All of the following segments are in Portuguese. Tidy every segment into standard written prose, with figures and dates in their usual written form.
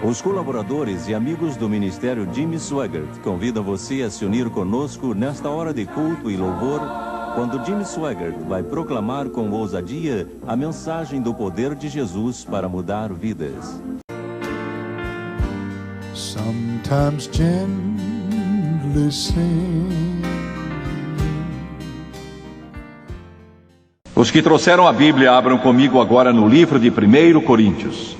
Os colaboradores e amigos do Ministério Jimmy Swaggart convidam você a se unir conosco nesta hora de culto e louvor, quando Jimmy Swaggart vai proclamar com ousadia a mensagem do poder de Jesus para mudar vidas. Sometimes gently sing. Os que trouxeram a Bíblia, abram comigo agora no livro de 1 Coríntios.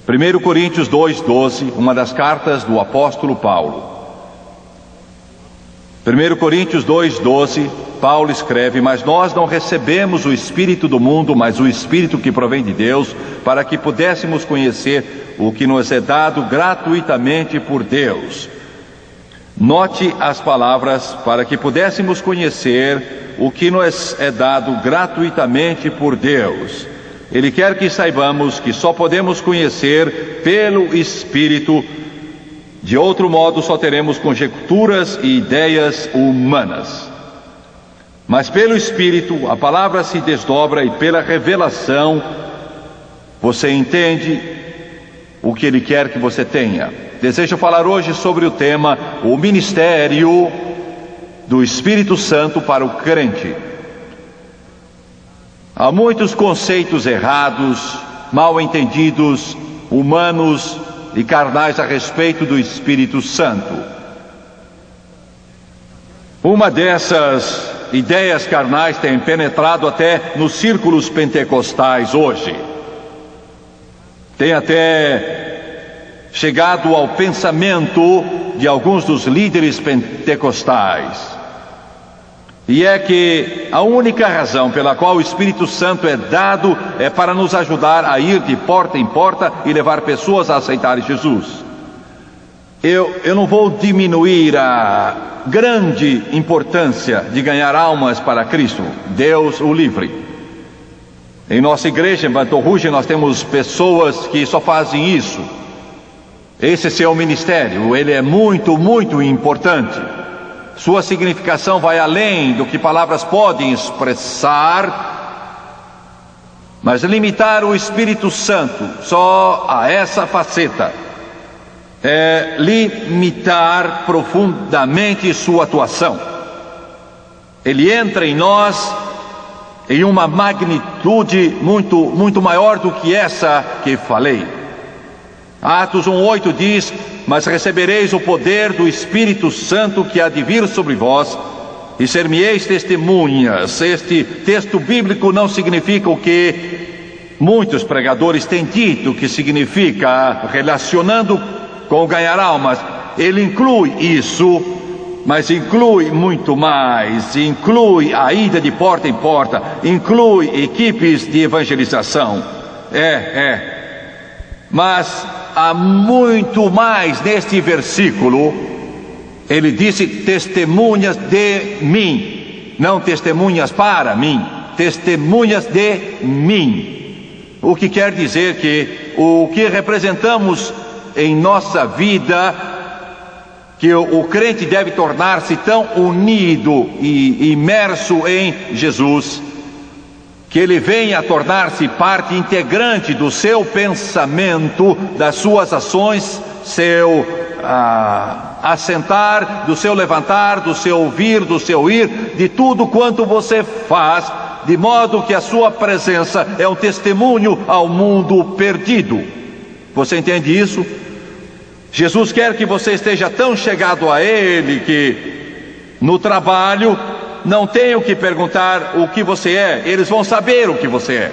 1 Coríntios 2:12, uma das cartas do apóstolo Paulo. 1 Coríntios 2:12, Paulo escreve: mas nós não recebemos o Espírito do mundo, mas o Espírito que provém de Deus, para que pudéssemos conhecer o que nos é dado gratuitamente por Deus. Note as palavras: para que pudéssemos conhecer o que nos é dado gratuitamente por Deus. Ele quer que saibamos que só podemos conhecer pelo Espírito. De outro modo, só teremos conjecturas e ideias humanas. Mas pelo Espírito, a palavra se desdobra e pela revelação, você entende o que Ele quer que você tenha. Desejo falar hoje sobre o tema, o ministério do Espírito Santo para o crente. Há muitos conceitos errados, mal entendidos, humanos e carnais a respeito do Espírito Santo. Uma dessas ideias carnais tem penetrado até nos círculos pentecostais hoje. Tem até chegado ao pensamento de alguns dos líderes pentecostais. E é que a única razão pela qual o Espírito Santo é dado é para nos ajudar a ir de porta em porta e levar pessoas a aceitarem Jesus. Eu não vou diminuir a grande importância de ganhar almas para Cristo, Deus o livre. Em nossa igreja, em Banto Rouge, nós temos pessoas que só fazem isso. Esse é seu ministério, ele é muito, muito importante. Sua significação vai além do que palavras podem expressar, mas limitar o Espírito Santo só a essa faceta é limitar profundamente sua atuação. Ele entra em nós em uma magnitude muito maior do que essa que falei. Atos 1:8 diz: mas recebereis o poder do Espírito Santo que há de vir sobre vós, e ser-me-eis testemunhas. Este texto bíblico não significa o que muitos pregadores têm dito que significa, relacionando com ganhar almas. Ele inclui isso, mas inclui muito mais. Inclui a ida de porta em porta, inclui equipes de evangelização. Mas há muito mais neste versículo. Ele disse: testemunhas de mim, não testemunhas para mim, testemunhas de mim. O que quer dizer que o que representamos em nossa vida, que o crente deve tornar-se tão unido e imerso em Jesus, que ele venha a tornar-se parte integrante do seu pensamento, das suas ações, seu assentar, do seu levantar, do seu ouvir, do seu ir, de tudo quanto você faz, de modo que a sua presença é um testemunho ao mundo perdido. Você entende isso? Jesus quer que você esteja tão chegado a Ele que no trabalho não tenho que perguntar o que você é, eles vão saber o que você é.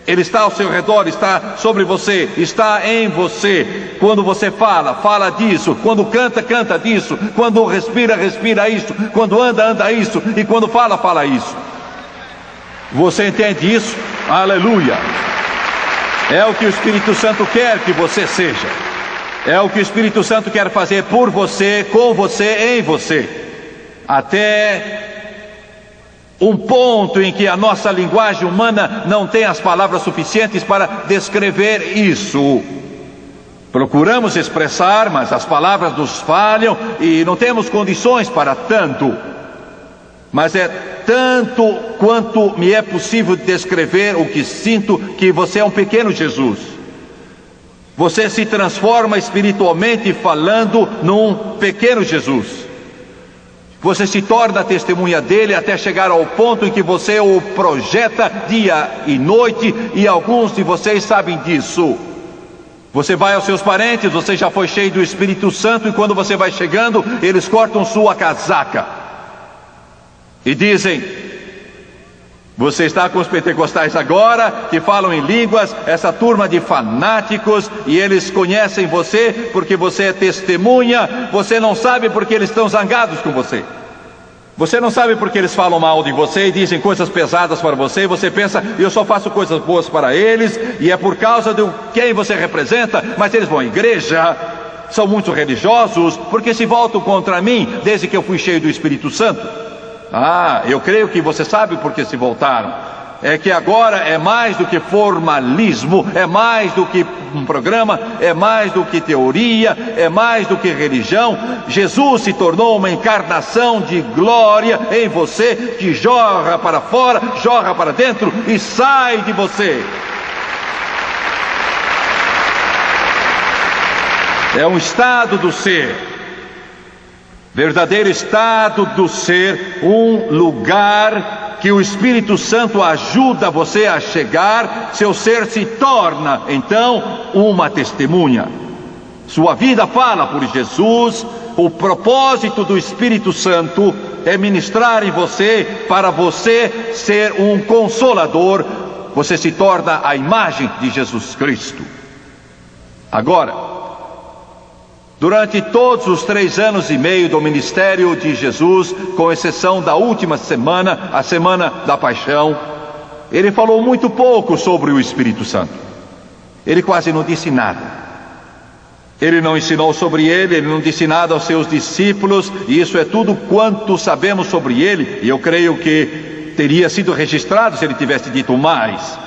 Ele está ao seu redor, está sobre você, está em você. Quando você fala, fala disso. Quando canta, canta disso. Quando respira, respira isso. Quando anda, anda isso. E quando fala, fala isso. Você entende isso? Aleluia! É o que o Espírito Santo quer que você seja. É o que o Espírito Santo quer fazer por você, com você, em você. Até um ponto em que a nossa linguagem humana não tem as palavras suficientes para descrever isso. Procuramos expressar, mas as palavras nos falham e não temos condições para tanto. Mas é tanto quanto me é possível descrever o que sinto, que você é um pequeno Jesus. Você se transforma espiritualmente falando num pequeno Jesus. Você se torna testemunha dele até chegar ao ponto em que você o projeta dia e noite, e alguns de vocês sabem disso. Você vai aos seus parentes, você já foi cheio do Espírito Santo, e quando você vai chegando, eles cortam sua casaca e dizem: você está com os pentecostais agora, que falam em línguas, essa turma de fanáticos, e eles conhecem você porque você é testemunha. Você não sabe porque eles estão zangados com você. Você não sabe porque eles falam mal de você e dizem coisas pesadas para você. Você pensa: eu só faço coisas boas para eles, e é por causa de quem você representa. Mas eles vão à igreja, são muito religiosos, porque se voltam contra mim desde que eu fui cheio do Espírito Santo. Eu creio que você sabe por que se voltaram. É que agora é mais do que formalismo, é mais do que um programa, é mais do que teoria, é mais do que religião. Jesus se tornou uma encarnação de glória em você, que jorra para fora, jorra para dentro e sai de você. É um estado do ser. Verdadeiro estado do ser, um lugar que o Espírito Santo ajuda você a chegar. Seu ser se torna, então, uma testemunha. Sua vida fala por Jesus. O propósito do Espírito Santo é ministrar em você, para você ser um consolador. Você se torna a imagem de Jesus Cristo. Agora, durante todos os 3 anos e meio do ministério de Jesus, com exceção da última semana, a semana da paixão, ele falou muito pouco sobre o Espírito Santo. Ele quase não disse nada. Ele não ensinou sobre ele não disse nada aos seus discípulos, e isso é tudo quanto sabemos sobre ele. E eu creio que teria sido registrado se ele tivesse dito mais.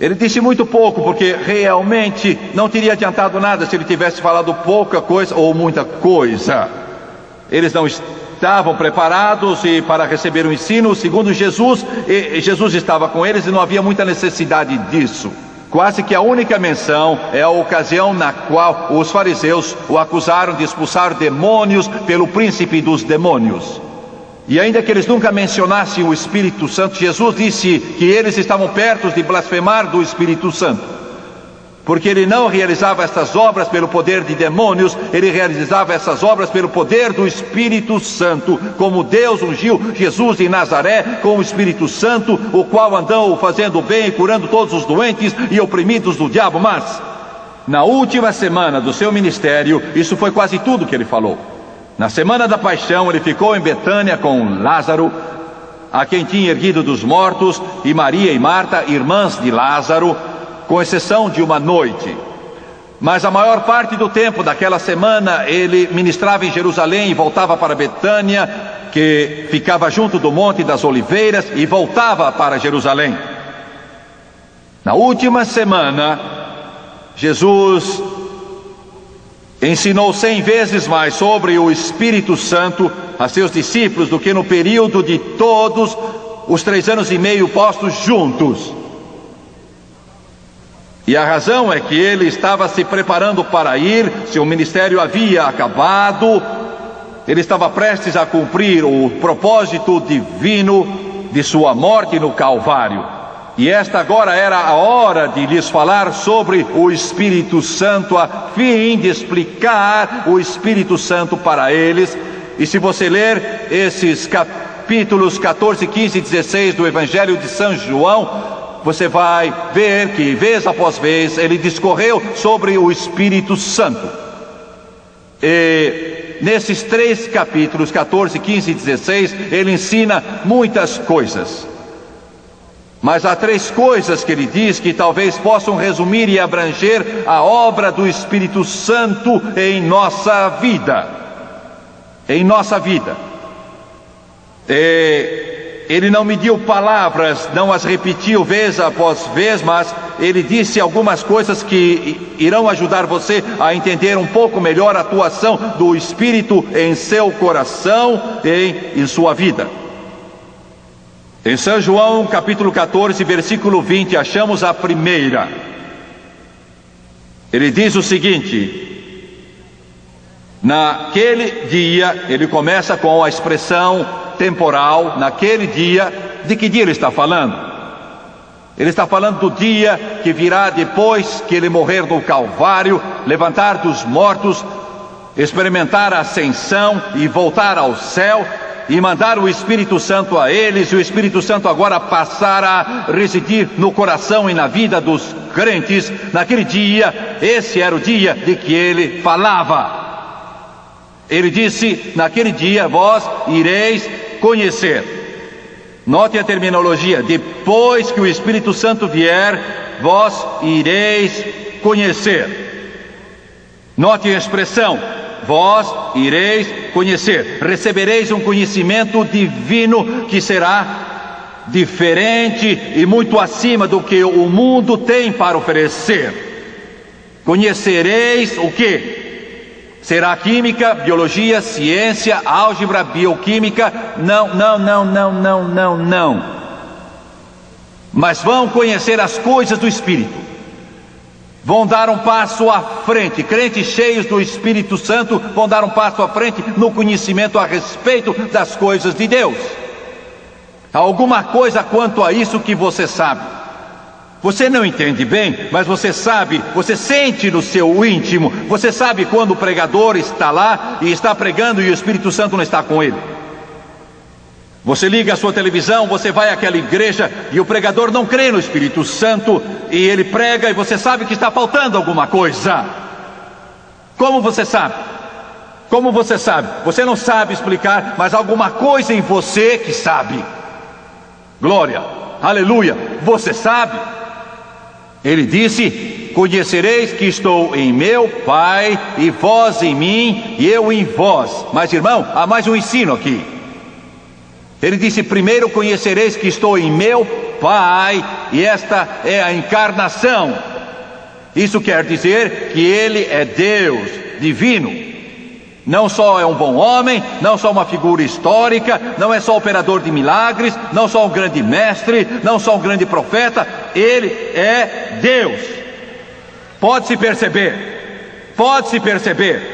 Ele disse muito pouco, porque realmente não teria adiantado nada se ele tivesse falado pouca coisa ou muita coisa. Eles não estavam preparados para receber o ensino segundo Jesus, e Jesus estava com eles e não havia muita necessidade disso. Quase que a única menção é a ocasião na qual os fariseus o acusaram de expulsar demônios pelo príncipe dos demônios. E ainda que eles nunca mencionassem o Espírito Santo, Jesus disse que eles estavam perto de blasfemar do Espírito Santo, porque ele não realizava essas obras pelo poder de demônios, ele realizava essas obras pelo poder do Espírito Santo, como Deus ungiu Jesus de Nazaré com o Espírito Santo, o qual andou fazendo bem e curando todos os doentes e oprimidos do diabo. Mas na última semana do seu ministério, isso foi quase tudo que ele falou. Na semana da paixão, ele ficou em Betânia com Lázaro, a quem tinha erguido dos mortos, e Maria e Marta, irmãs de Lázaro, com exceção de uma noite. Mas a maior parte do tempo daquela semana, ele ministrava em Jerusalém e voltava para Betânia, que ficava junto do Monte das Oliveiras, e voltava para Jerusalém. Na última semana, Jesus ensinou 100 vezes mais sobre o Espírito Santo a seus discípulos do que no período de todos os 3 anos e meio postos juntos. E a razão é que ele estava se preparando para ir, seu ministério havia acabado, ele estava prestes a cumprir o propósito divino de sua morte no Calvário. E esta agora era a hora de lhes falar sobre o Espírito Santo, a fim de explicar o Espírito Santo para eles. E se você ler esses capítulos 14, 15 e 16 do Evangelho de São João, você vai ver que, vez após vez, ele discorreu sobre o Espírito Santo. E nesses 3 capítulos, 14, 15 e 16, ele ensina muitas coisas. Mas há 3 coisas que ele diz que talvez possam resumir e abranger a obra do Espírito Santo em nossa vida. Em nossa vida. Ele não mediu palavras, não as repetiu vez após vez, mas ele disse algumas coisas que irão ajudar você a entender um pouco melhor a atuação do Espírito em seu coração e em sua vida. Em São João, capítulo 14, versículo 20, achamos a primeira. Ele diz o seguinte: naquele dia, ele começa com a expressão temporal, naquele dia. De que dia ele está falando? Ele está falando do dia que virá depois que ele morrer no Calvário, levantar dos mortos, experimentar a ascensão e voltar ao céu e mandar o Espírito Santo a eles, e o Espírito Santo agora passar a residir no coração e na vida dos crentes. Naquele dia, esse era o dia de que ele falava. Ele disse: naquele dia vós ireis conhecer. Note a terminologia: depois que o Espírito Santo vier, vós ireis conhecer. Note a expressão: vós ireis conhecer. Recebereis um conhecimento divino que será diferente e muito acima do que o mundo tem para oferecer. Conhecereis o quê? Será química, biologia, ciência, álgebra, bioquímica? Não. Mas vão conhecer as coisas do Espírito. Vão dar um passo à frente. Crentes cheios do Espírito Santo vão dar um passo à frente no conhecimento a respeito das coisas de Deus. Há alguma coisa quanto a isso que você sabe. Você não entende bem, mas você sabe, você sente no seu íntimo. Você sabe quando o pregador está lá e está pregando e o Espírito Santo não está com ele. Você liga a sua televisão, você vai àquela igreja e o pregador não crê no Espírito Santo e ele prega e você sabe que está faltando alguma coisa. Como você sabe? Como você sabe? Você não sabe explicar, mas alguma coisa em você que sabe. Glória, aleluia, você sabe. Ele disse: conhecereis que estou em meu Pai, e vós em mim, e eu em vós. Mas irmão, há mais um ensino aqui. Ele disse: primeiro conhecereis que estou em meu Pai, e esta é a encarnação. Isso quer dizer que ele é Deus divino. Não só é um bom homem, não só uma figura histórica, não é só operador de milagres, não só um grande mestre, não só um grande profeta. Ele é Deus. Pode-se perceber,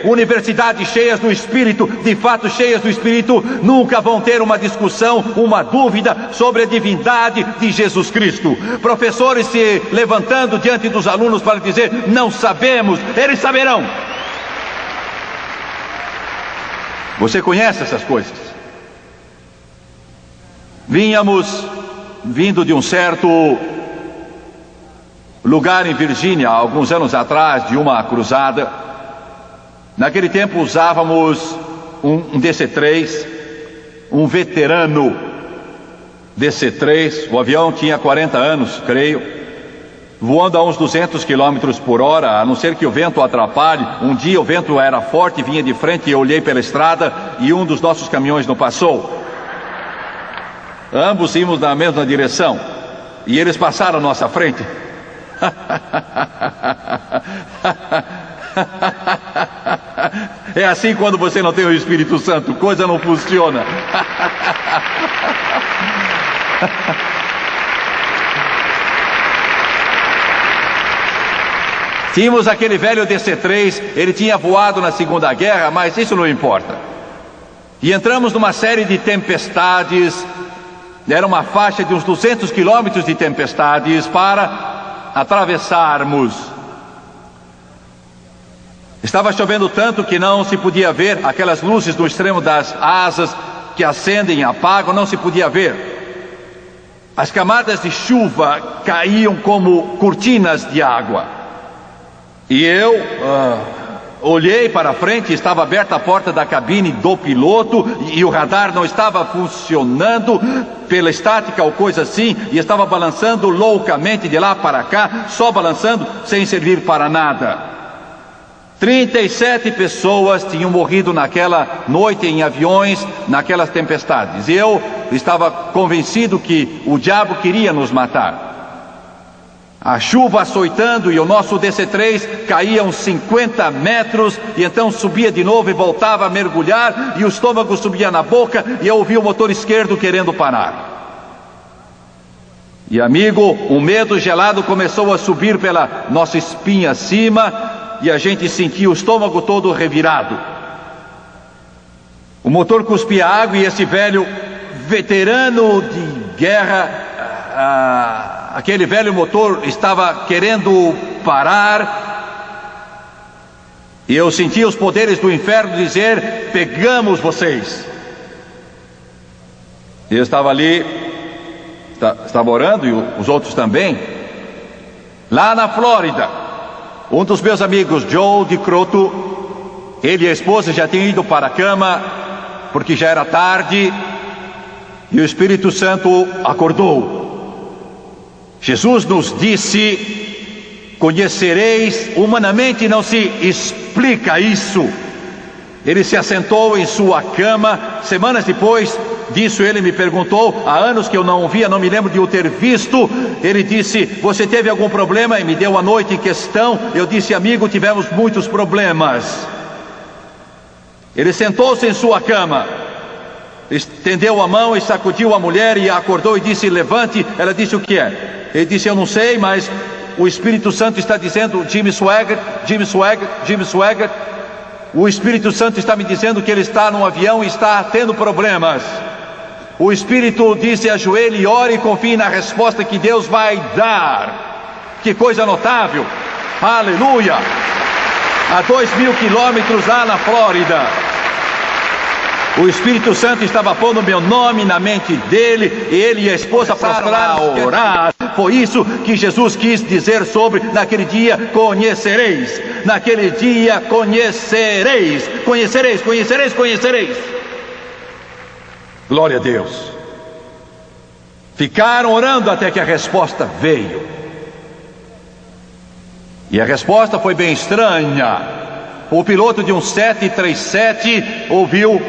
universidades cheias do Espírito, de fato cheias do Espírito, nunca vão ter uma discussão, uma dúvida sobre a divindade de Jesus Cristo. Professores se levantando diante dos alunos para dizer: não sabemos, eles saberão. Você conhece essas coisas? Vindo de um certo lugar em Virgínia, alguns anos atrás, de uma cruzada. Naquele tempo usávamos um DC-3, um veterano DC-3. O avião tinha 40 anos, creio, voando a uns 200 km por hora, a não ser que o vento atrapalhe. Um dia o vento era forte, vinha de frente, e eu olhei pela estrada e um dos nossos caminhões não passou. Ambos íamos na mesma direção e eles passaram à nossa frente. É assim quando você não tem o Espírito Santo, coisa não funciona. Tínhamos aquele velho DC-3, ele tinha voado na Segunda Guerra, mas isso não importa. E entramos numa série de tempestades, era uma faixa de uns 200 quilômetros de tempestades para atravessarmos. Estava chovendo tanto que não se podia ver aquelas luzes no extremo das asas que acendem e apagam, não se podia ver. As camadas de chuva caíam como cortinas de água. E eu olhei para frente, estava aberta a porta da cabine do piloto e o radar não estava funcionando pela estática ou coisa assim, e estava balançando loucamente de lá para cá, só balançando sem servir para nada. 37 pessoas tinham morrido naquela noite em aviões, naquelas tempestades. E eu estava convencido que o diabo queria nos matar. A chuva açoitando e o nosso DC-3 caía uns 50 metros e então subia de novo e voltava a mergulhar e o estômago subia na boca e eu ouvia o motor esquerdo querendo parar. E amigo, um medo gelado começou a subir pela nossa espinha acima e a gente sentia o estômago todo revirado. O motor cuspia água e esse velho veterano de guerra, aquele velho motor estava querendo parar. E eu sentia os poderes do inferno dizer: pegamos vocês. Eu estava ali, estava orando, e os outros também. Lá na Flórida, um dos meus amigos, Joe de Croto, ele e a esposa já tinham ido para a cama, porque já era tarde, e o Espírito Santo acordou. Jesus nos disse: conhecereis. Humanamente não se explica isso. Ele se assentou em sua cama. Semanas depois disso ele me perguntou, há anos que eu não o via, não me lembro de o ter visto. Ele disse: você teve algum problema? E me deu a noite em questão. Eu disse: amigo, tivemos muitos problemas. Ele sentou-se em sua cama, estendeu a mão e sacudiu a mulher e a acordou e disse: levante. Ela disse: o que é? Ele disse: eu não sei, mas o Espírito Santo está dizendo, Jimmy Swaggart, Jimmy Swaggart, Jimmy Swaggart, o Espírito Santo está me dizendo que ele está num avião e está tendo problemas. O Espírito disse: ajoelhe e ore e confie na resposta que Deus vai dar. Que coisa notável, aleluia! A 2.000 quilômetros lá na Flórida, o Espírito Santo estava pondo meu nome na mente dele, e ele e a esposa prostraram a orar. Foi isso que Jesus quis dizer sobre: naquele dia conhecereis, naquele dia conhecereis, conhecereis, conhecereis, conhecereis. Glória a Deus. Ficaram orando até que a resposta veio. E a resposta foi bem estranha. O piloto de um 737 ouviu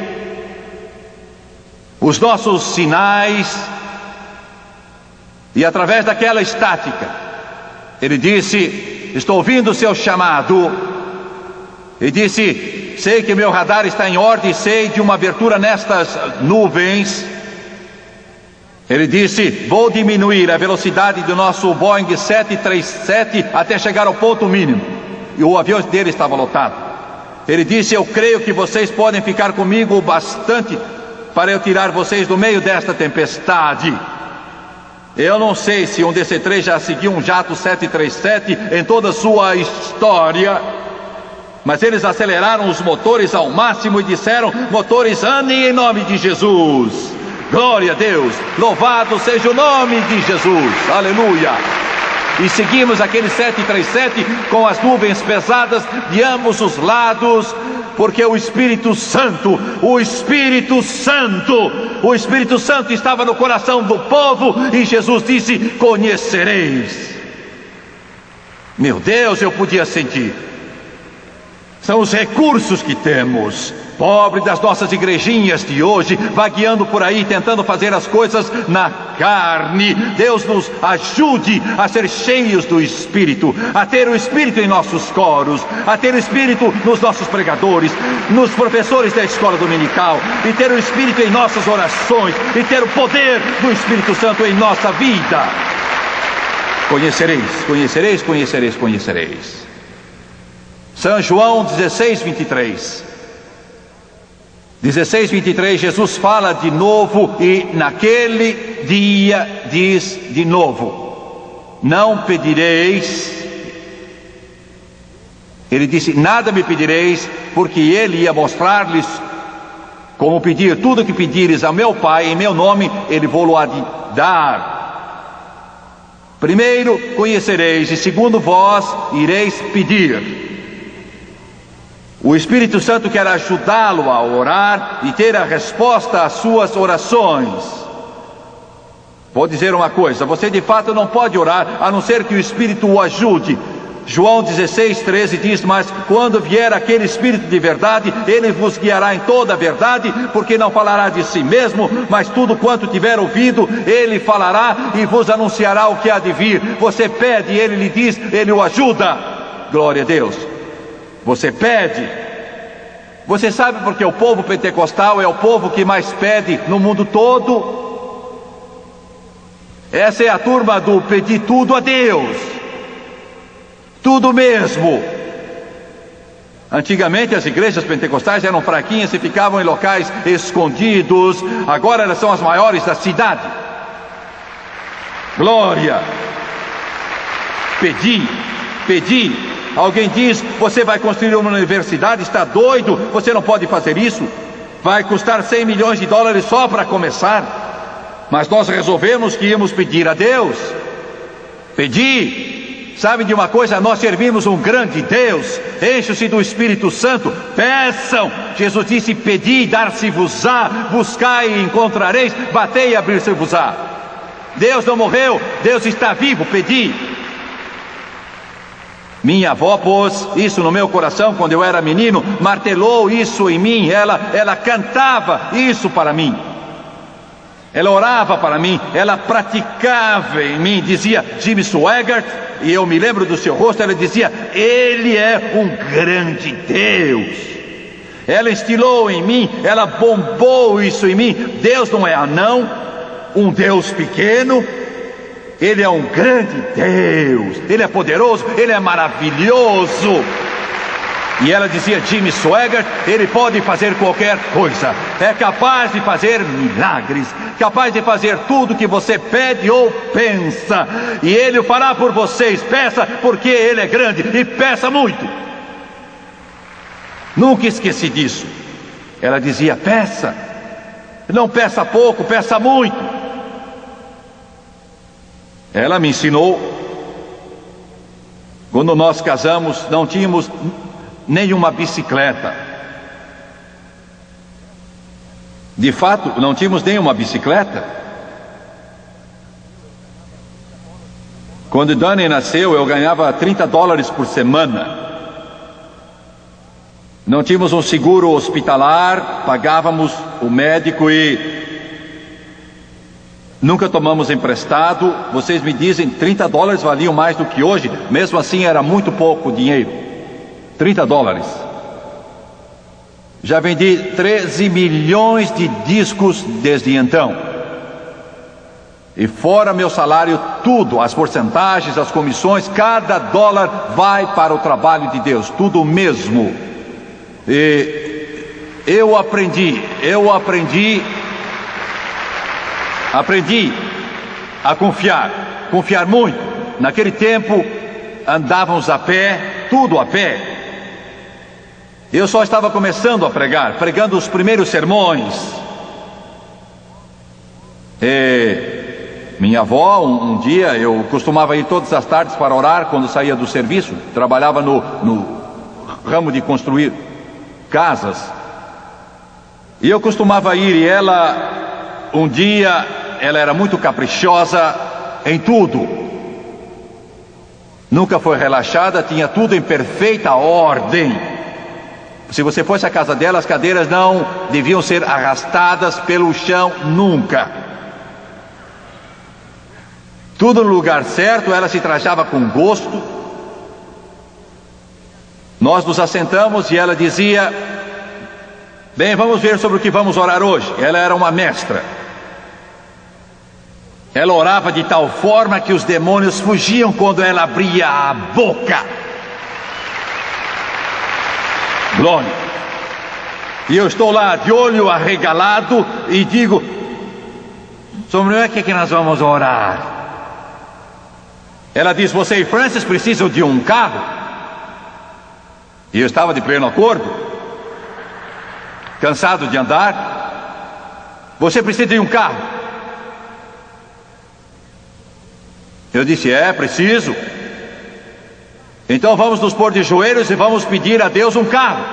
os nossos sinais, e através daquela estática, ele disse: estou ouvindo o seu chamado. Ele disse: sei que meu radar está em ordem, sei de uma abertura nestas nuvens. Ele disse: vou diminuir a velocidade do nosso Boeing 737 até chegar ao ponto mínimo. E o avião dele estava lotado. Ele disse: eu creio que vocês podem ficar comigo bastante para eu tirar vocês do meio desta tempestade. Eu não sei se um DC-3 já seguiu um jato 737 em toda a sua história, mas eles aceleraram os motores ao máximo e disseram: motores, andem em nome de Jesus. Glória a Deus, louvado seja o nome de Jesus, aleluia. E seguimos aquele 737 com as nuvens pesadas de ambos os lados, porque o Espírito Santo estava no coração do povo, e Jesus disse: conhecereis. Meu Deus, eu podia sentir. São os recursos que temos. Pobre das nossas igrejinhas de hoje, vagueando por aí, tentando fazer as coisas na carne. Deus nos ajude a ser cheios do Espírito, a ter o Espírito em nossos coros, a ter o Espírito nos nossos pregadores, nos professores da escola dominical, e ter o Espírito em nossas orações, e ter o poder do Espírito Santo em nossa vida. Conhecereis, conhecereis, conhecereis, conhecereis. São João 16, 23. 16, 23, Jesus fala de novo, e naquele dia diz de novo: não pedireis. Ele disse: nada me pedireis, porque ele ia mostrar-lhes como pedir. Tudo que pedires ao meu Pai em meu nome, ele vou-lo dar. Primeiro conhecereis, e segundo vós ireis pedir. O Espírito Santo quer ajudá-lo a orar e ter a resposta às suas orações. Vou dizer uma coisa: você de fato não pode orar a não ser que o Espírito o ajude. João 16, 13 diz: mas quando vier aquele Espírito de verdade, ele vos guiará em toda a verdade, porque não falará de si mesmo, mas tudo quanto tiver ouvido, ele falará e vos anunciará o que há de vir. Você pede, ele lhe diz, ele o ajuda. Glória a Deus. Você pede. Você sabe porque o povo pentecostal é o povo que mais pede no mundo todo? Essa é a turma do pedir tudo a Deus. Tudo mesmo. Antigamente as igrejas pentecostais eram fraquinhas e ficavam em locais escondidos. Agora elas são as maiores da cidade. Glória. Pedir. Alguém diz: você vai construir uma universidade, está doido? Você não pode fazer isso. Vai custar 100 milhões de dólares só para começar. Mas nós resolvemos que íamos pedir a Deus. Pedir. Sabe de uma coisa? Nós servimos um grande Deus. Enche-se do Espírito Santo. Peçam. Jesus disse: pedi e dar-se-vos-á, buscai e encontrareis, batei e abrir-se-vos-á. Deus não morreu, Deus está vivo. Pedi. Minha avó pôs isso no meu coração quando eu era menino, martelou isso em mim. Ela cantava isso para mim. Ela orava para mim, ela praticava em mim. Dizia Jimmy Swaggart, e eu me lembro do seu rosto. Ela dizia: Ele é um grande Deus. Ela instilou em mim, ela bombou isso em mim. Deus não é anão, um Deus pequeno. Ele é um grande Deus. Ele é poderoso, Ele é maravilhoso. E ela dizia: Jimmy Swaggart, ele pode fazer qualquer coisa. É capaz de fazer milagres, capaz de fazer tudo que você pede ou pensa. E Ele o fará por vocês. Peça, porque Ele é grande, e peça muito. Nunca esqueci disso. Ela dizia: peça. Não peça pouco, peça muito. Ela me ensinou. Quando nós casamos, não tínhamos nenhuma bicicleta. De fato, não tínhamos nenhuma bicicleta. Quando Dani nasceu, eu ganhava 30 dólares por semana. Não tínhamos um seguro hospitalar, pagávamos o médico e nunca tomamos emprestado. Vocês me dizem, 30 dólares valiam mais do que hoje. Mesmo assim era muito pouco dinheiro. 30 dólares. Já vendi 13 milhões de discos desde então. E fora meu salário, tudo, as porcentagens, as comissões, cada dólar vai para o trabalho de Deus, tudo mesmo. E eu aprendi a confiar muito. Naquele tempo andávamos a pé, tudo a pé. Eu só estava começando a pregar, pregando os primeiros sermões. Minha avó, um dia, eu costumava ir todas as tardes para orar quando saía do serviço. Trabalhava no ramo de construir casas. E eu costumava ir, e ela, um dia, ela era muito caprichosa em tudo. Nunca foi relaxada, tinha tudo em perfeita ordem. Se você fosse à casa dela, as cadeiras não deviam ser arrastadas pelo chão, nunca. Tudo no lugar certo, ela se trajava com gosto. Nós nos assentamos e ela dizia: bem, vamos ver sobre o que vamos orar hoje. Ela era uma mestra. Ela orava de tal forma que os demônios fugiam quando ela abria a boca. Glória. E eu estou lá de olho arregalado e digo: sobre o que nós vamos orar? Ela diz: você e Francis precisam de um carro. E eu estava de pleno acordo, cansado de andar. Você precisa de um carro. Eu disse: preciso. Então vamos nos pôr de joelhos e vamos pedir a Deus um carro.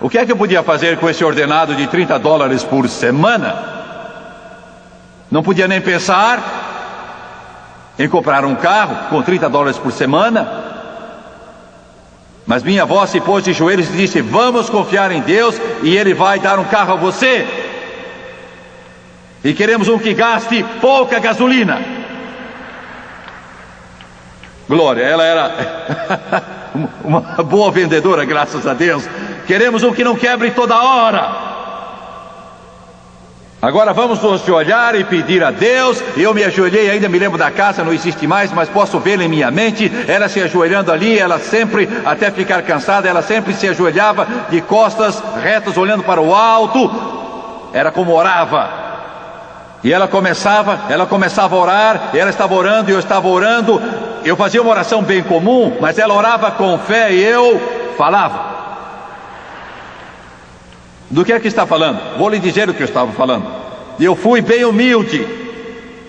O que é que eu podia fazer com esse ordenado de 30 dólares por semana? Não podia nem pensar em comprar um carro com 30 dólares por semana. Mas minha avó se pôs de joelhos e disse: vamos confiar em Deus e Ele vai dar um carro a você. E queremos um que gaste pouca gasolina. Glória, ela era uma boa vendedora, graças a Deus. Queremos um que não quebre toda hora. Agora vamos nos olhar e pedir a Deus. Eu me ajoelhei, ainda me lembro da casa, não existe mais, mas posso vê-la em minha mente. Ela se ajoelhando ali, ela sempre, até ficar cansada, ela sempre se ajoelhava de costas retas, olhando para o alto. Era como orava. E ela começava a orar, ela estava orando e eu estava orando. Eu fazia uma oração bem comum, mas ela orava com fé e eu falava. Do que é que está falando? Vou lhe dizer o que eu estava falando. Eu fui bem humilde.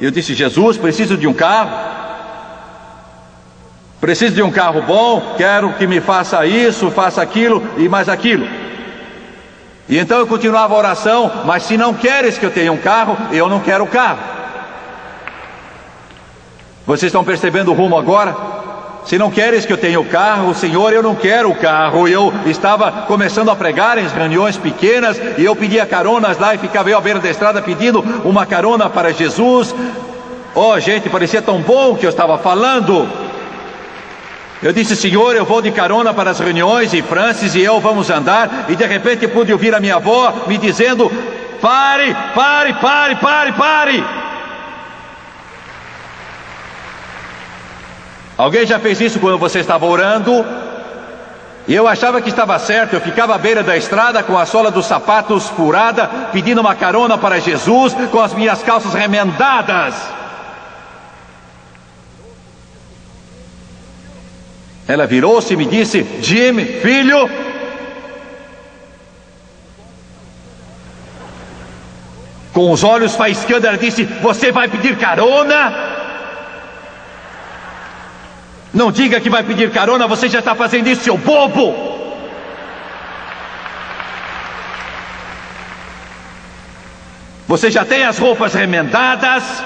Eu disse: Jesus, preciso de um carro. Preciso de um carro bom. Quero que me faça isso, faça aquilo e mais aquilo. E então eu continuava a oração. Mas se não queres que eu tenha um carro, eu não quero o carro. Vocês estão percebendo o rumo agora? Se não queres que eu tenha o carro, Senhor, eu não quero o carro. Eu estava começando a pregar em reuniões pequenas e eu pedia caronas lá e ficava eu à beira da estrada pedindo uma carona para Jesus. Oh, gente, parecia tão bom que eu estava falando. Eu disse: Senhor, eu vou de carona para as reuniões e Francis e eu vamos andar. E de repente pude ouvir a minha avó me dizendo: pare, pare, pare, pare, pare. Alguém já fez isso quando você estava orando? E eu achava que estava certo. Eu ficava à beira da estrada com a sola dos sapatos furada, pedindo uma carona para Jesus, com as minhas calças remendadas. Ela virou-se e me disse: Jim, filho, com os olhos faiscando, ela disse: você vai pedir carona? Não diga que vai pedir carona, você já está fazendo isso, seu bobo! Você já tem as roupas remendadas,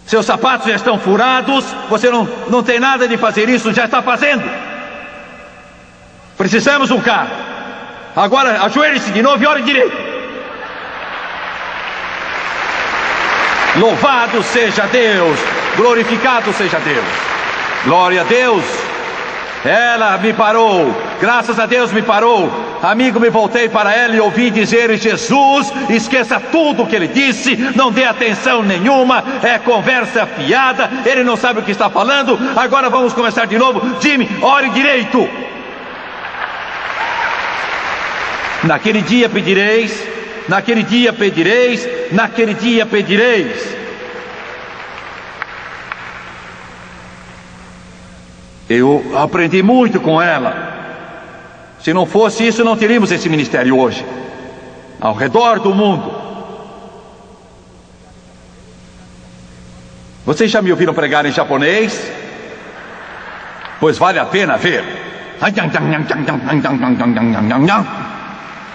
seus sapatos já estão furados, você não tem nada de fazer isso, já está fazendo. Precisamos de um carro. Agora ajoelhe-se de novo e ore direito. Louvado seja Deus, glorificado seja Deus. Glória a Deus. Ela me parou, graças a Deus me parou. Amigo, me voltei para ela e ouvi dizer: Jesus, esqueça tudo o que ele disse, não dê atenção nenhuma, é conversa fiada, ele não sabe o que está falando. Agora vamos começar de novo. Jimmy, ore direito. Naquele dia pedireis, naquele dia pedireis, naquele dia pedireis. Eu aprendi muito com ela. Se não fosse isso, não teríamos esse ministério hoje, ao redor do mundo. Vocês já me ouviram pregar em japonês? Pois vale a pena ver.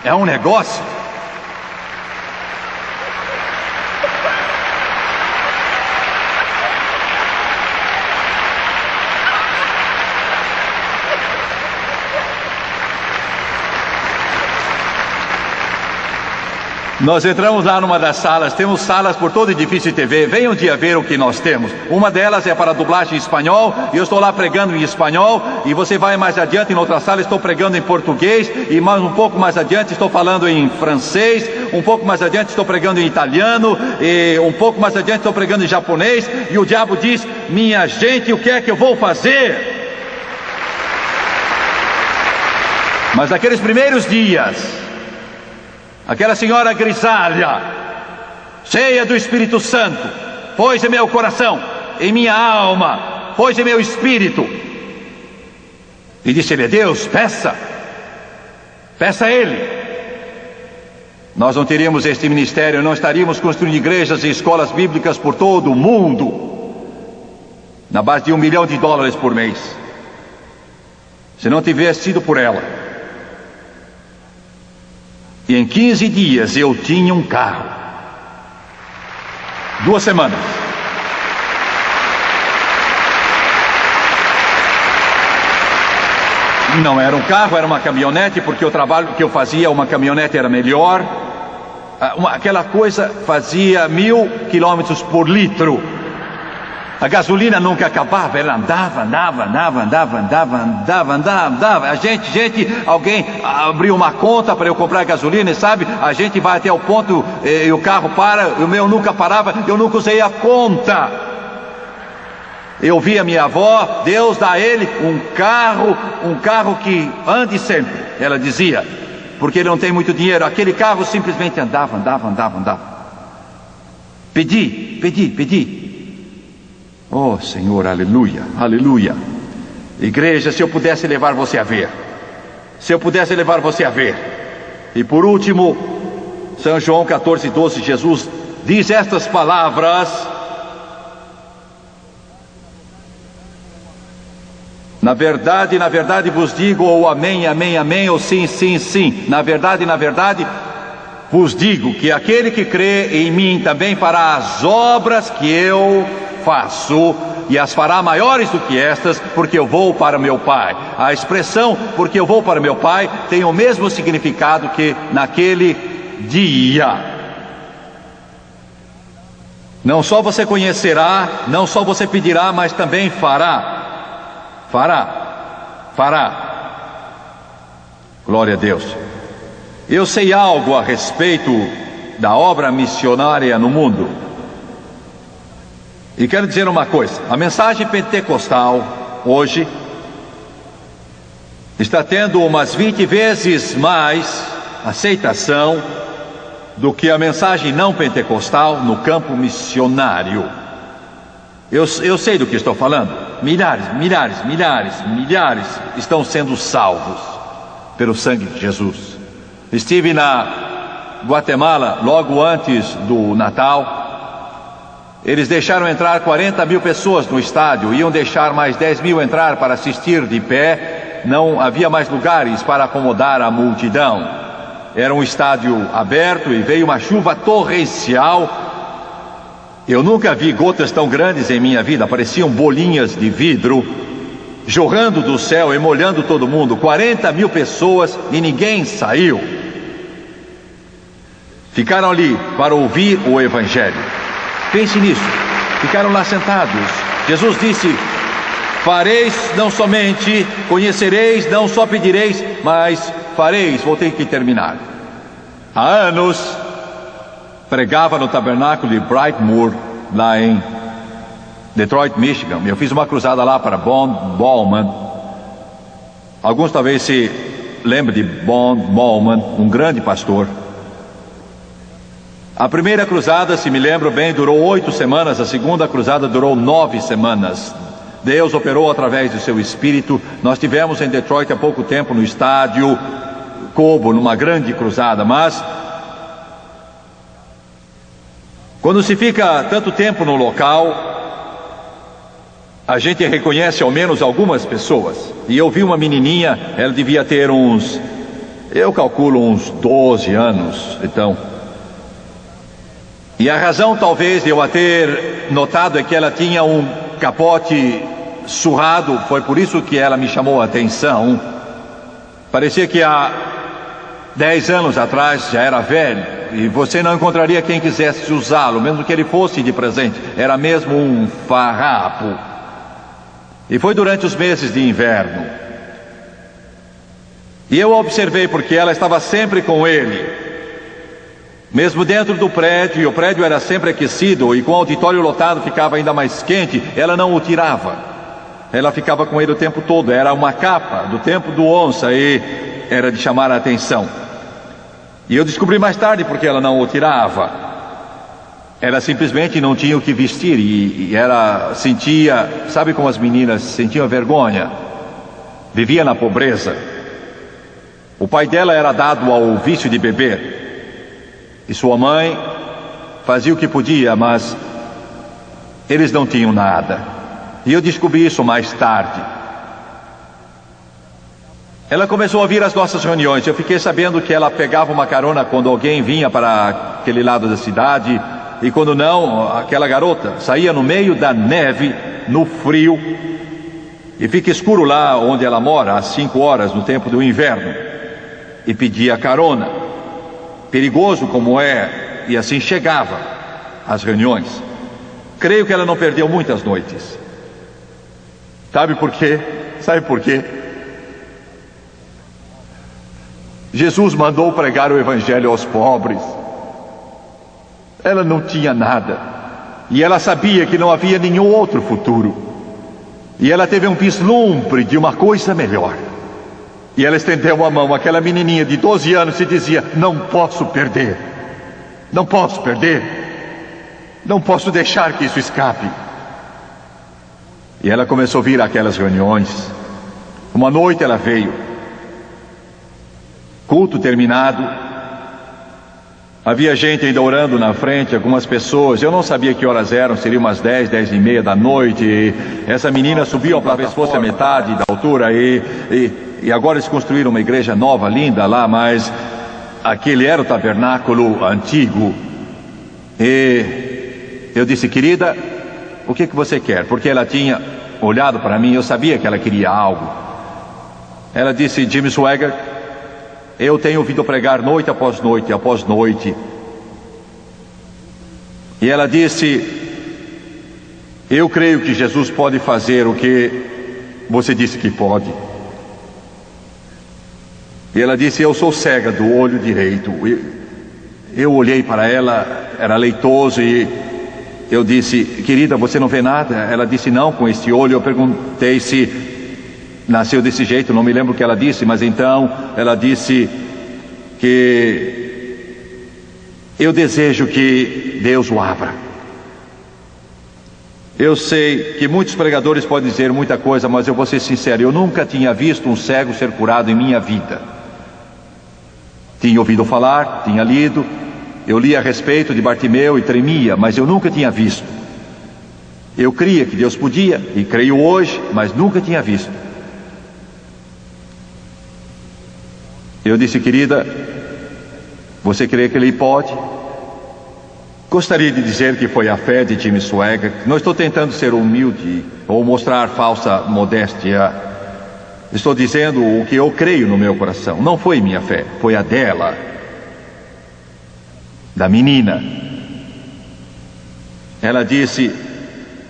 É um negócio. Nós entramos lá numa das salas, temos salas por todo o edifício de TV. Venham um dia ver o que nós temos. Uma delas é para dublagem em espanhol, e eu estou lá pregando em espanhol. E você vai mais adiante, em outra sala estou pregando em português, e mais um pouco mais adiante estou falando em francês, um pouco mais adiante estou pregando em italiano, e um pouco mais adiante estou pregando em japonês. E o diabo diz: minha gente, o que é que eu vou fazer? Mas naqueles primeiros dias, aquela senhora grisalha, cheia do Espírito Santo, pôs em meu coração, em minha alma, pôs em meu espírito, e disse: ele é Deus, peça a Ele. Nós não teríamos este ministério, não estaríamos construindo igrejas e escolas bíblicas por todo o mundo, na base de $1 milhão por mês, se não tivesse sido por ela. E em 15 dias eu tinha um carro. 2 semanas. Não era um carro, era uma caminhonete, porque o trabalho que eu fazia, uma caminhonete era melhor. Aquela coisa fazia 1000 quilômetros por litro. A gasolina nunca acabava, ela andava. Alguém abriu uma conta para eu comprar gasolina, e sabe? A gente vai até o ponto e o carro para, o meu nunca parava, eu nunca usei a conta. Eu vi a minha avó, Deus dá a ele um carro que ande sempre, ela dizia, porque ele não tem muito dinheiro. Aquele carro simplesmente andava. Pedi. Oh, Senhor, aleluia. Igreja, se eu pudesse levar você a ver. E por último, São João 14:12, Jesus diz estas palavras: na verdade vos digo, ou amém, ou sim. Na verdade vos digo que aquele que crê em mim também fará as obras que eu faço, e as fará maiores do que estas, porque eu vou para meu Pai. A expressão porque eu vou para meu Pai tem o mesmo significado que naquele dia. Não só você conhecerá, não só você pedirá, mas também fará. Glória a Deus. Eu sei algo a respeito da obra missionária no mundo. E quero dizer uma coisa: a mensagem pentecostal hoje está tendo umas 20 vezes mais aceitação do que a mensagem não pentecostal no campo missionário. Eu sei do que estou falando. Milhares estão sendo salvos pelo sangue de Jesus. Estive na Guatemala logo antes do Natal. Eles deixaram entrar 40 mil pessoas no estádio, iam deixar mais 10 mil entrar para assistir de pé, não havia mais lugares para acomodar a multidão. Era um estádio aberto e veio uma chuva torrencial. Eu nunca vi gotas tão grandes em minha vida, pareciam bolinhas de vidro, jorrando do céu e molhando todo mundo. 40 mil pessoas e ninguém saiu. Ficaram ali para ouvir o Evangelho. Pense nisso, ficaram lá sentados. Jesus disse: fareis não somente, conhecereis, não só pedireis, mas fareis. Vou ter que terminar. Há anos pregava no tabernáculo de Brightmoor, lá em Detroit, Michigan. Eu fiz uma cruzada lá para Bond Bowman. Alguns talvez se lembrem de Bond Bowman, um grande pastor. A primeira cruzada, se me lembro bem, durou 8 semanas. A segunda cruzada durou 9 semanas. Deus operou através do seu Espírito. Nós tivemos em Detroit há pouco tempo no estádio Cobo, numa grande cruzada. Mas quando se fica tanto tempo no local, a gente reconhece ao menos algumas pessoas. E eu vi uma menininha, ela devia ter eu calculo uns 12 anos, então. E a razão talvez de eu a ter notado é que ela tinha um capote surrado. Foi por isso que ela me chamou a atenção. Parecia que há 10 anos atrás já era velho, e você não encontraria quem quisesse usá-lo, mesmo que ele fosse de presente. Era mesmo um farrapo. E foi durante os meses de inverno. E eu observei porque ela estava sempre com ele, mesmo dentro do prédio, e o prédio era sempre aquecido, e com o auditório lotado ficava ainda mais quente. Ela não o tirava, ela ficava com ele o tempo todo. Era uma capa do tempo do onça, e era de chamar a atenção. E eu descobri mais tarde porque ela não o tirava. Ela simplesmente não tinha o que vestir, e ela sentia, sabe como as meninas sentiam vergonha? Vivia na pobreza. O pai dela era dado ao vício de beber, e sua mãe fazia o que podia, mas eles não tinham nada. E eu descobri isso mais tarde. Ela começou a vir às nossas reuniões. Eu fiquei sabendo que ela pegava uma carona quando alguém vinha para aquele lado da cidade, e quando não, aquela garota saía no meio da neve, no frio, e fica escuro lá onde ela mora, às 5 horas no tempo do inverno, e pedia carona. Perigoso como é, e assim chegava às reuniões. Creio que ela não perdeu muitas noites. Sabe por quê? Sabe por quê? Jesus mandou pregar o evangelho aos pobres. Ela não tinha nada, e ela sabia que não havia nenhum outro futuro, e ela teve um vislumbre de uma coisa melhor, e ela estendeu a mão àquela menininha de 12 anos e dizia: não posso perder, não posso perder, não posso deixar que isso escape. E ela começou a vir àquelas reuniões. Uma noite ela veio, culto terminado, havia gente ainda orando na frente, algumas pessoas, eu não sabia que horas eram, seriam umas 10, 10 e meia da noite, e essa menina subiu a plataforma, talvez fosse a metade da altura, e agora eles construíram uma igreja nova, linda lá, mas aquele era o tabernáculo antigo. E eu disse: querida, o que você quer? Porque ela tinha olhado para mim, eu sabia que ela queria algo. Ela disse: Jimmy Swaggart, eu tenho ouvido pregar noite após noite, após noite. E ela disse: eu creio que Jesus pode fazer o que você disse que pode. E ela disse: eu sou cega do olho direito. Eu olhei para ela, era leitoso, e eu disse: querida, você não vê nada? Ela disse: não, com este olho. Eu perguntei se nasceu desse jeito, não me lembro o que ela disse, mas então ela disse que eu desejo que Deus o abra. Eu sei que muitos pregadores podem dizer muita coisa, mas eu vou ser sincero, eu nunca tinha visto um cego ser curado em minha vida. Tinha ouvido falar, tinha lido, eu li a respeito de Bartimeu e tremia, mas eu nunca tinha visto. Eu cria que Deus podia, e creio hoje, mas nunca tinha visto. Eu disse: querida, você crê que Ele pode? Gostaria de dizer que foi a fé de Jimmy Swaggart. Não estou tentando ser humilde ou mostrar falsa modéstia. Estou dizendo o que eu creio no meu coração. Não foi minha fé, foi a dela, da menina. Ela disse: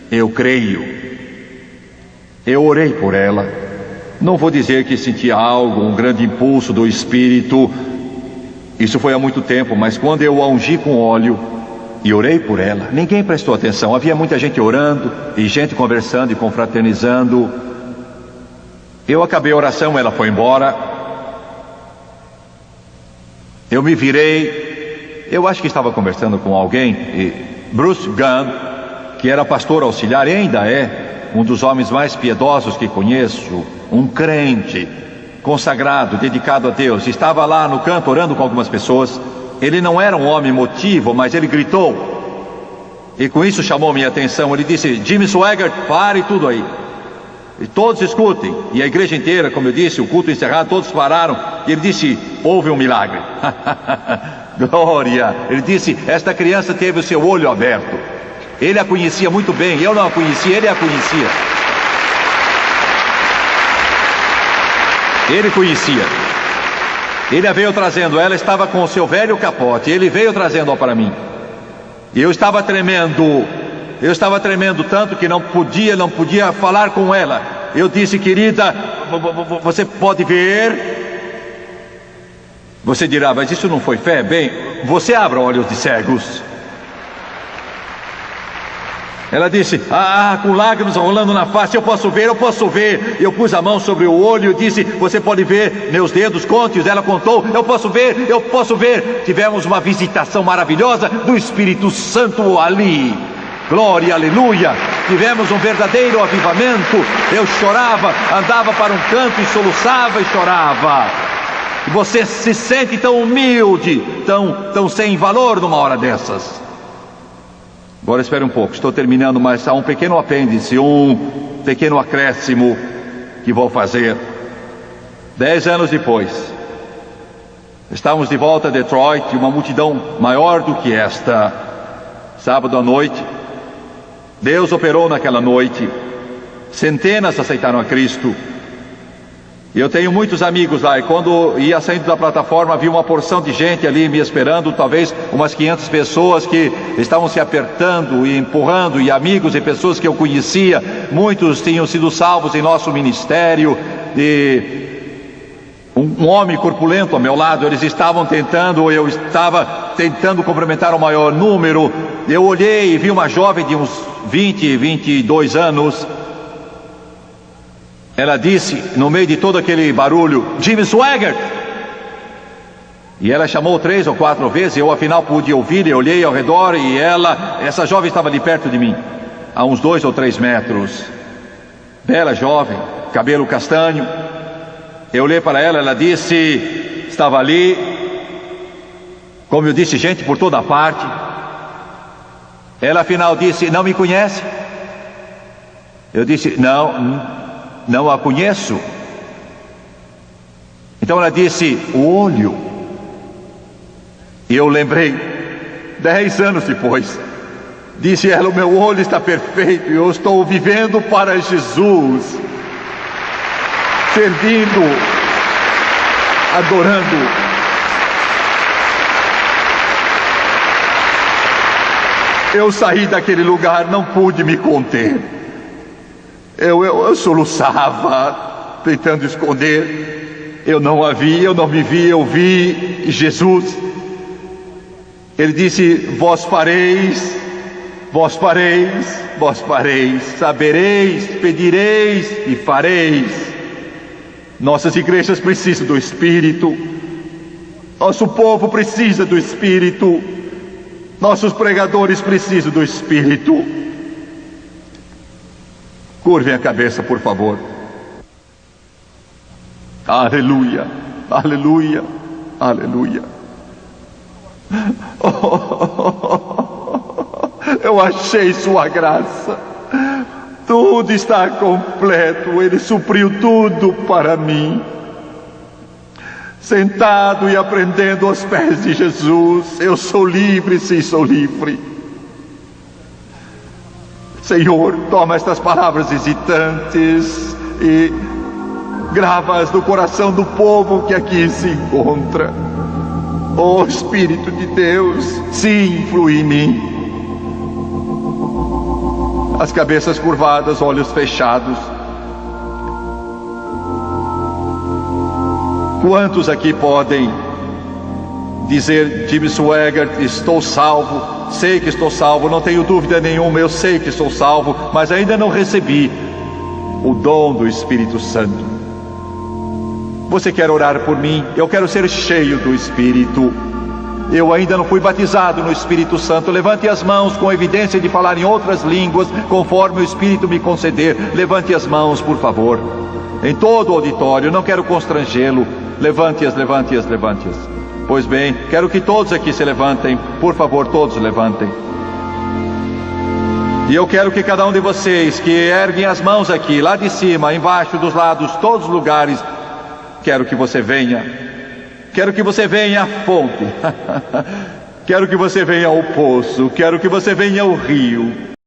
eu creio. Eu orei por ela. Não vou dizer que senti algo, um grande impulso do Espírito. Isso foi há muito tempo, mas quando eu a ungi com óleo e orei por ela, ninguém prestou atenção. Havia muita gente orando e gente conversando e confraternizando. Eu acabei a oração, ela foi embora. Eu me virei. Eu acho que estava conversando com alguém, e Bruce Gunn, que era pastor auxiliar e ainda é um dos homens mais piedosos que conheço, um crente, consagrado, dedicado a Deus, estava lá no canto orando com algumas pessoas. Ele não era um homem emotivo, mas ele gritou, e com isso chamou minha atenção. Ele disse: Jimmy Swaggart, pare tudo aí, e todos escutem. E a igreja inteira, como eu disse, o culto encerrado, todos pararam, e ele disse: houve um milagre. Glória! Ele disse: esta criança teve o seu olho aberto. Ele a conhecia muito bem, eu não a conhecia, ele a conhecia. Ele conhecia. Ele a veio trazendo, ela estava com o seu velho capote, ele veio trazendo-a para mim. E eu estava tremendo tanto que não podia falar com ela. Eu disse: querida, você pode ver? Você dirá: mas isso não foi fé? Bem, você abra olhos de cegos. Ela disse: com lágrimas rolando na face, eu posso ver. Eu pus a mão sobre o olho e disse: você pode ver meus dedos, conte-os. Ela contou: eu posso ver. Tivemos uma visitação maravilhosa do Espírito Santo ali. Glória, aleluia. Tivemos um verdadeiro avivamento. Eu chorava, andava para um canto e soluçava e chorava. E você se sente tão humilde, tão sem valor numa hora dessas. Agora espere um pouco, estou terminando, mas há um pequeno apêndice, um pequeno acréscimo que vou fazer. 10 anos depois, estávamos de volta a Detroit, e uma multidão maior do que esta. Sábado à noite, Deus operou naquela noite. Centenas aceitaram a Cristo. E eu tenho muitos amigos lá, e quando ia saindo da plataforma, havia uma porção de gente ali me esperando, talvez umas 500 pessoas que estavam se apertando e empurrando, e amigos e pessoas que eu conhecia, muitos tinham sido salvos em nosso ministério, e um homem corpulento ao meu lado, eles estavam tentando, eu estava tentando cumprimentar o maior número. Eu olhei e vi uma jovem de uns 20, 22 anos. Ela disse, no meio de todo aquele barulho, Jimmy Swaggart! E ela chamou 3 ou 4 vezes, eu afinal pude ouvir, e olhei ao redor, e essa jovem estava ali perto de mim, a uns 2 ou 3 metros. Bela jovem, cabelo castanho. Eu olhei para ela, ela disse, estava ali, como eu disse, gente por toda parte. Ela afinal disse, não me conhece? Eu disse, não a conheço. Então ela disse, o olho. E eu lembrei, 10 anos depois, disse ela, o meu olho está perfeito, eu estou vivendo para Jesus, servindo, adorando. Eu saí daquele lugar, não pude me conter. Eu soluçava, tentando esconder. Eu não a vi, eu não me vi, eu vi Jesus. Ele disse, vós fareis, sabereis, pedireis e fareis. Nossas igrejas precisam do Espírito. Nosso povo precisa do Espírito. Nossos pregadores precisam do Espírito. Curvem a cabeça, por favor. Aleluia, aleluia, aleluia. Eu achei sua graça. Tudo está completo. Ele supriu tudo para mim. Sentado e aprendendo aos pés de Jesus, eu sou livre, sim, sou livre. Senhor, toma estas palavras hesitantes e grava-as no coração do povo que aqui se encontra. Oh Espírito de Deus, sim, flui em mim. As cabeças curvadas, olhos fechados. Quantos aqui podem dizer, Jimmy Swaggart, estou salvo, sei que estou salvo, não tenho dúvida nenhuma, eu sei que estou salvo, mas ainda não recebi o dom do Espírito Santo. Você quer orar por mim? Eu quero ser cheio do Espírito. Eu ainda não fui batizado no Espírito Santo. Levante as mãos com evidência de falar em outras línguas, conforme o Espírito me conceder. Levante as mãos, por favor. Em todo o auditório, não quero constrangê-lo. Levante-as, levante-as, levante-as. Pois bem, quero que todos aqui se levantem. Por favor, todos levantem. E eu quero que cada um de vocês que erguem as mãos aqui, lá de cima, embaixo, dos lados, todos os lugares, quero que você venha. Quero que você venha à fonte. Quero que você venha ao poço. Quero que você venha ao rio.